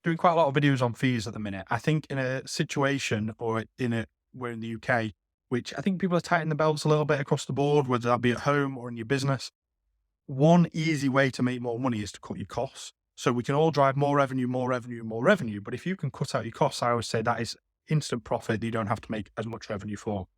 doing quite a lot of videos on fees at the minute. I think in a situation or we're in the UK, which I think people are tightening the belts a little bit across the board, whether that be at home or in your business. One easy way to make more money is to cut your costs. So we can all drive more revenue, more revenue, more revenue. But if you can cut out your costs, I always say that is instant profit that you don't have to make as much revenue for.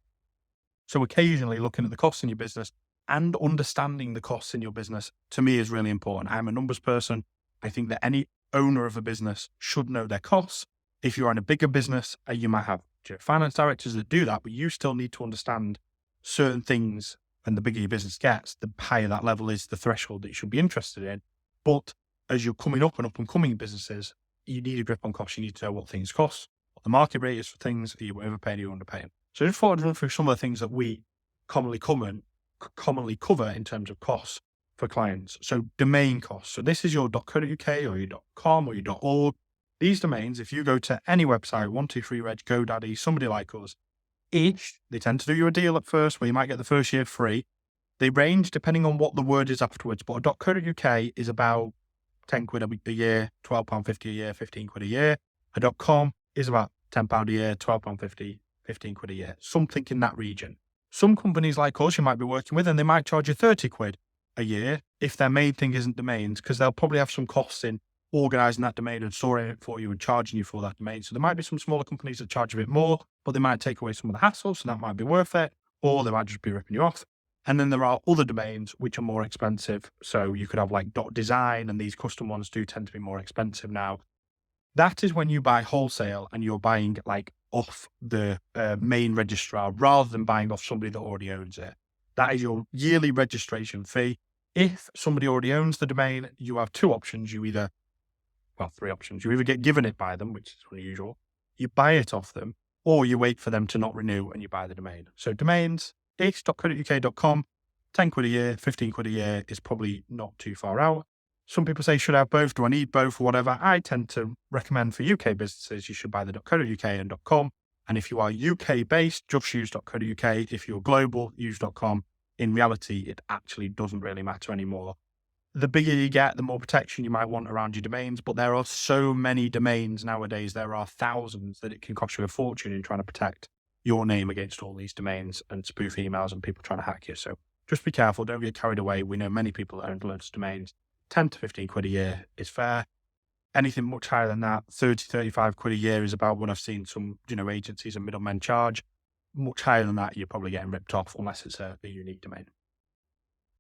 So occasionally looking at the costs in your business and understanding the costs in your business, to me, is really important. I'm a numbers person. I think that any owner of a business should know their costs. If you're in a bigger business, you might have finance directors that do that, but you still need to understand certain things. And the bigger your business gets, the higher that level is, the threshold that you should be interested in. But as you're coming up and up and coming businesses, you need a grip on costs. You need to know what things cost, what the market rate is for things. Are you overpaying, are you underpaying? So I just thought I'd run through some of the things that we commonly cover in terms of costs for clients. So domain costs. So this is your .co.uk or your .com or your .org. These domains, if you go to any website, 123reg, GoDaddy, somebody like us, they tend to do you a deal at first where you might get the first year free. They range depending on what the word is afterwards, but a .co.uk is about 10 quid a year, £12.50 a year, 15 quid a year. A .com is about £10 a year, £12.50, 15 quid a year, something in that region. Some companies like us you might be working with, and they might charge you 30 quid a year if their main thing isn't domains, because they'll probably have some costs in organizing that domain and storing it for you and charging you for that domain. So there might be some smaller companies that charge a bit more, but they might take away some of the hassle, so that might be worth it, or they might just be ripping you off. And then there are other domains which are more expensive. So you could have like .design, and these custom ones do tend to be more expensive now. That is when you buy wholesale and you're buying like off the main registrar rather than buying off somebody that already owns it. That is your yearly registration fee. If somebody already owns the domain, you have two options. Three options. You either get given it by them, which is unusual, you buy it off them, or you wait for them to not renew and you buy the domain. So domains, .co.uk.com, 10 quid a year, 15 quid a year is probably not too far out. Some people say, should I have both? Do I need both or whatever? I tend to recommend for UK businesses, you should buy the .co.uk and .com. And if you are UK based, just use .co.uk. If you're global, use .com. In reality, it actually doesn't really matter anymore. The bigger you get, the more protection you might want around your domains, but there are so many domains nowadays. There are thousands that it can cost you a fortune in trying to protect your name against all these domains and spoof emails and people trying to hack you. So just be careful. Don't get carried away. We know many people that own loads of domains. 10 to 15 quid a year is fair. Anything much higher than that, 30, 35 quid a year is about what I've seen some, agencies and middlemen charge. Much higher than that, you're probably getting ripped off unless it's a unique domain.